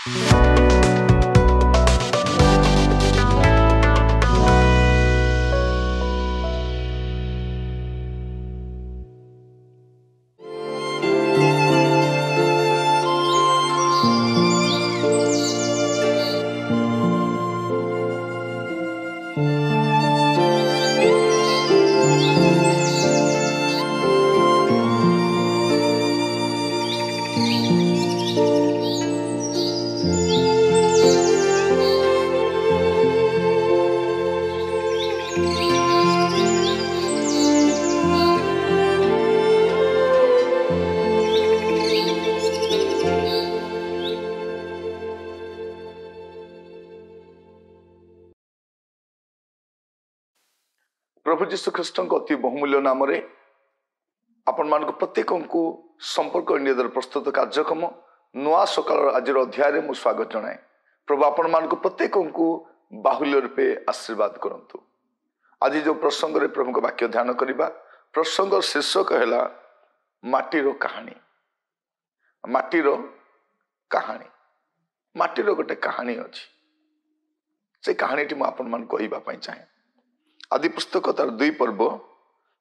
प्रभु जीशु ख्रीष्ट अति बहुमूल्य नाम आपण मान प्रत्येक को संपर्क इंडिया प्रस्तुत कार्यक्रम नुआ सकाल आज अध्याय में स्वागत जनाए। प्रभु आपण मान प्रत्येक को बाहुल्य रूपे आशीर्वाद करंतु। आज जो प्रसंग रे प्रभु को वाक्य ध्यान करवा प्रसंग शीर्षक है माटीर कहानी। माटीर कहानी माटीर गोटे कहानी अच्छी से कहानी टी आपण मान कहवाई चाहे। आदि पुस्तक तार 2 पर्व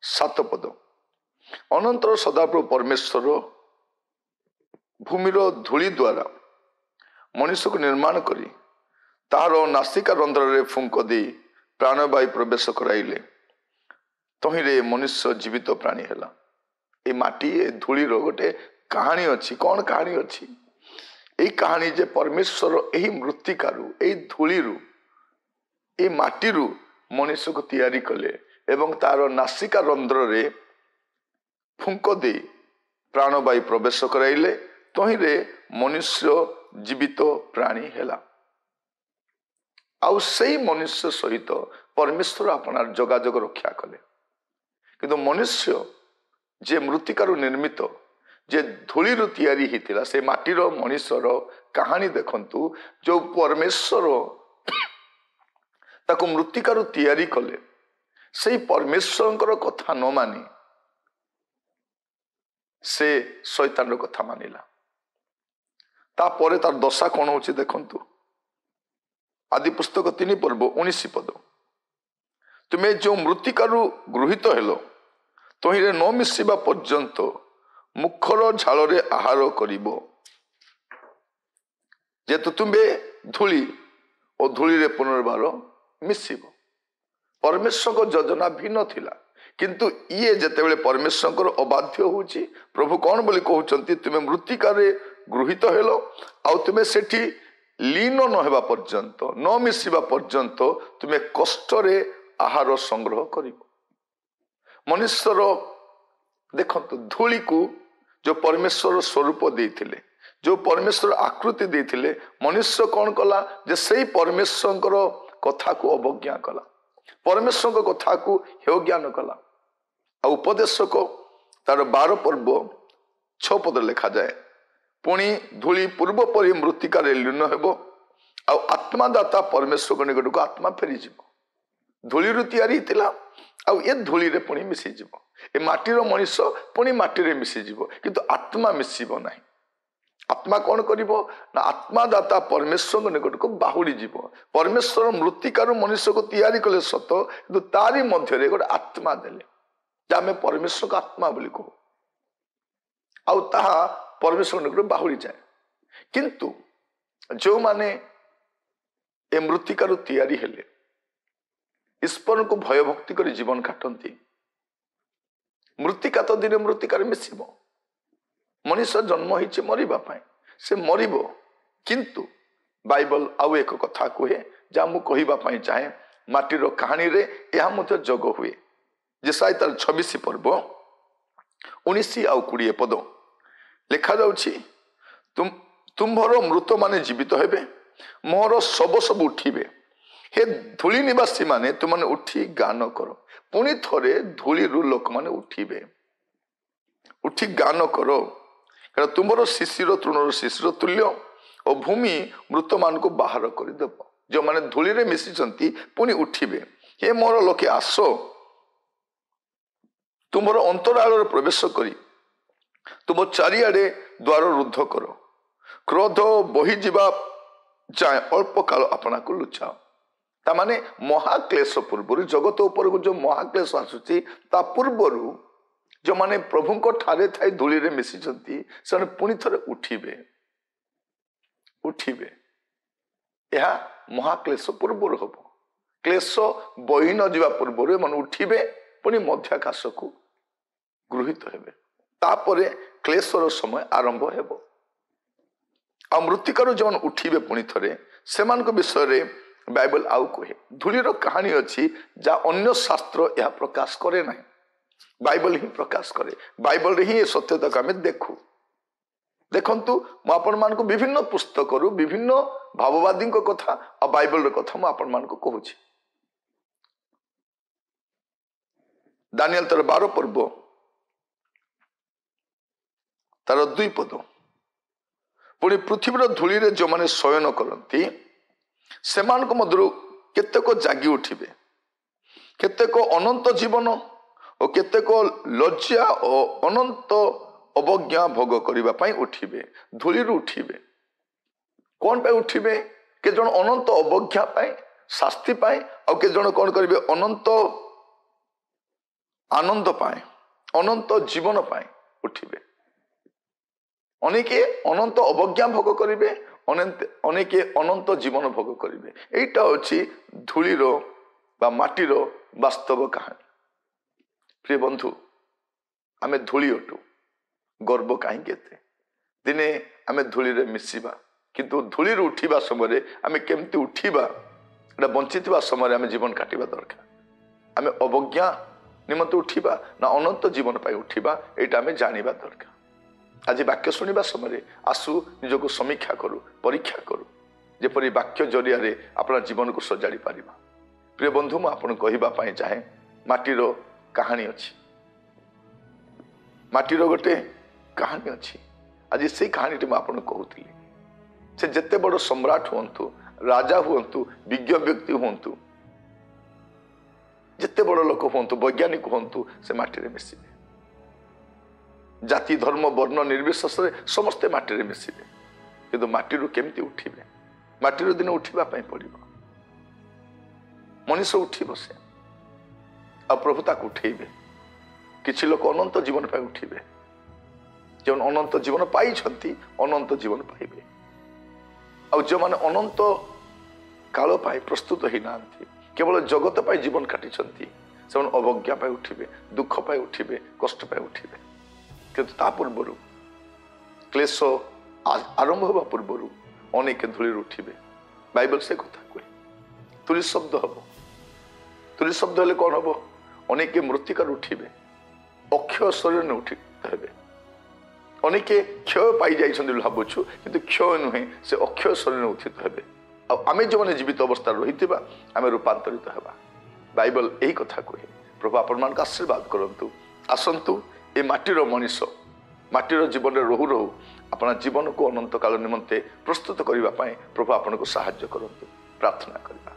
7 पद। अनंतर सदाप्रभु परमेश्वर भूमिर धूली द्वारा मनुष्य को निर्माण करी तार नासिका रंध्र रे फुंक दे प्राणवायु प्रवेश कराइले तहिरे मनुष्य जीवित प्राणी है। ये माटी ए धूली रो गोटे कहानी अच्छी। कौन कहानी अच्छी? यही कहानी जे परमेश्वर यही मृत्तिकारु यही धूली ए माटी मनुष्य को तैयारी कले एवं तार नासिका रंध्र रे फुंक दे प्राणवायु प्रवेश कराइले तहिरे मनुष्य जीवित प्राणी है। आउ सही मनुष्य सहित परमेश्वर अपना जोगाजोग रक्षा कले। किंतु मनुष्य जे मृत्तिकारु निर्मित जे धूली तैयारी होता से माटीर मनुष्यर कहानी देखंतु। जो परमेश्वर ताको मृत्तिकारु तैयारी कले से परमेश्वर कथा न मानी से शैतान कथा मानिला। तापर तार दशा कौन हो देखंतु। आदि पुस्तक 3 पर्व 19 पद। तुम्हें जो मृत्तिकारु गृहीत हेलो तहिरे न मिसिबा पर्यंत मुखर झाल आहार करिबो। जेतु तुम्हें धूली और धूली रे पुनर्बार मिसिब। परमेश्वर को योजना भिन्न थिला किंतु ये जेतेबेले परमेश्वर अबाध्य होची प्रभु कौन बोली कहउचंती तुम्हें मृत्तिकार गृहीत हेलो आ तुम्हें सेठी लीन न हेबा पर्यंत न मिसिबा पर्यंत तुम्हें कष्ट रे आहार संग्रह करिबो। मनुष्यर देखंतु धूली को जो परमेश्वर स्वरूप देथिले जो परमेश्वर आकृति देथिले मनुष्य कौन कला जे सही परमेश्वर कथा को अवज्ञा कला परमेश्वर कथा को हेज्ञान कला। आ उपदेशक तार 12 पर्व 6 पद लिखा जाए पुणी धूली पूर्व परि मृत्तिकार लीन हेबो आ आत्मादाता परमेश्वर निकट को आत्मा फेरी जीवो। धूली तैयारी थिला आ ए धूली रे पुणी मिसी जीवो। ए माटीर मनुष्य पुणी माटी रे मिसी जीवो किंतु आत्मा मिसिबो नाही। आत्मा कौन करिबो ना आत्मादाता परमेश्वर निकट को बाहुड़ी जीव। परमेश्वर मृत्तिकारु मनुष्य को तैयारी कले सत किंतु तारी मध्य रे गोटे आत्मा देले जामे परमेश्वर को आत्मा बोली कहू आउ ताहा परमेश्वर निकट बाहुड़ी जाए। किंतु जो माने ए मृत्तिकारु तैयारी हेले ईश्वर को भय भक्ति कर जीवन काटंती मृत्तिका तो दिन मृत्तिकार मिसिबो। मनुष्य जन्म होइछि मरिबा पाए से मरिबो किंतु बाइबल आउ एक कथा कहे जा मु कहिबा पाए चाहे माटीर कहानी रे यह मध्य जोग हुए। जेसाई तार 26 पर्व 19 आउ 20 पद लिखा जाउछि तुम्भर मृत माने जीवित हेबे मोर सब सब उठिबे हे धूली निवासी माने तुमने उठी गान करो। पुणी थरे धूली लोक माने उठिबे उठी गान करो तुमर शिशिर तृणर शिशिर तुल्य और भूमि मृत मान को बाहर करदेव। जो माने धूली रे मिसिचंती पुणी उठिबे हे मोर लोके आस तुमर अंतराल प्रवेश करी तुम चारिआडे द्वार रुद्ध करो। क्रोध बही जीवा जाए अल्प काल अपना को लुचाओ तामाने महाक्लेश पूर्व जगत उपर को जो महाक्लेश आसुची ता पूर्वर जो माने प्रभु को ठारे थाई धूली रे मिसी से पुणी थरे उठिबे उठिबे यह महाक्लेश पूर्वर हम क्लेश बही न जा पूर्व मन उठिबे पुणी मध्याकाश को गृहित हेबे तापरे क्लेशर समय आरंभ हेबो आ मृतिकार जो उठिबे पुणी थरे सेमान विषय रे बाइबल आउ कहे धूलीर कहानी अच्छी जहाँ अन्य शास्त्र यह प्रकाश करे ना बाइबल ही प्रकाश करे बाइबल रे ही ये सत्यता को आम देखू देखंतु मु आपण मान को विभिन्न पुस्तक विभिन्न भाववादी कथा और बाइबल कथा मु आपण मान को कहूची दानियल तार 12 पर्व तार 2 पद पुणी पृथ्वीर धूली रे जो माने शयन करती सेमान को मधुर केतेक जागी उठिबे केतेक अनंत जीवन और केतेक लज्जा और अनंत अवज्ञा भोग करिबा पई उठिबे धूली उठिबे कौन पे उठिबे के जन अनंत अवज्ञा पाए शास्ति पाए और के जन कौन करिबे अनंत आनंद पाए अनंत जीवन पाए उठिबे अनेके अनंत अवज्ञा भोग करिबे अनेके अनंत जीवन भोग करिबे एटा होछि धूलीर बा माटीर वास्तव कहानी प्रिय बंधु आमे धूली अटू गर्व कहीं केते दिने आमे धूली रे मिसिबा किंतु धूली रे उठिबा समय आमे केमती उठिबा एटा बंचितबा समय आमे जीवन काटिबा दरकार आमे अवज्ञा निमंत उठिबा ना अनंत जीवन पाई उठिबा एटा आमे जानिबा दरकार आज वाक्य शुणा समय आसु निजक समीक्षा करू परीक्षा करू जेपरी वाक्य जरिया रे अपना जीवन को सजाड़ी पारिबा प्रिय बंधु मु आपन कहिबा पई चाहे माटीर कहानी अच्छी माटीर गोटे कहानी अच्छी आज से कहानी मु आपन कहूली से जेते बड़ सम्राट हुंतु राजा हुंतु विज्ञ व्यक्ति हुंतु जेते बड़ लोक हुंतु वैज्ञानिक हुंतु से माटी रे मिसिबे जाति धर्म वर्ण निर्विशेष समस्ते माटी रे मिसिबे किंतु माटी रू केमती उठिबे माटी रू दिन उठिबा पई पड़िबो मनुष्य उठिबो से आ प्रभु ताक उठेबे किछि लोक अनंत जीवन पाई उठिबे जो अनंत जीवन पाई छंती अनंत जीवन पाइबे आ जो माने अनंत काल पाई प्रस्तुत ही नांती केवल जगत पाई जीवन काटी छंती से अवज्ञा पाई उठिबे दुख पाई उठिबे कष्ट पाई उठिबे किंतु ता पूर्वर क्लेश आरंभ होगा पूर्वर अनेक धूली उठिबे बाइबल से कथा कहे तुली शब्द हम तुली शब्द हेले कौन हम अनेक मृतिकार उठिबे अक्षय शरीर ने उठी हेबे अनेके क्षय पाई जाइछन्ति भाबुछु किंतु क्षय नुहे से अक्षय शरीर ने उठित हेबे आ आमे जो माने जीवित अवस्था रहितिबा आमे रूपांतरित हेबा बाइबल एही कथा कहे प्रभु आपण मान का आशीर्वाद करंतु आसंतु ए माटीर मनीष माटीर जीवन में रहू रहू अपना जीवन को अनंत काल निमंते प्रस्तुत करने प्रभु आपन को साहाय्य करंतु प्रार्थना करबा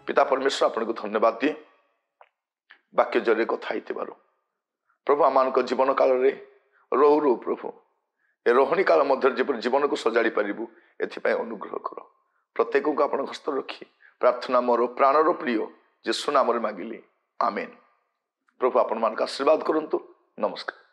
पिता परमेश्वर आपन को धन्यवाद दिए वाक्य जरिए कथा हितबारो प्रभु आमान को जीवन काल रे रहू रहू प्रभु ए रोहणी काल मध्य जीवन को सजाड़ी पारिबु एथिपाई अनुग्रह कर प्रत्येक को आपन हस्त रखी प्रार्थना मोर प्राणर प्रिय यीशु नाम रे मागिली आमेन प्रभु आपन मान का आशीर्वाद करंतु नमस्कार।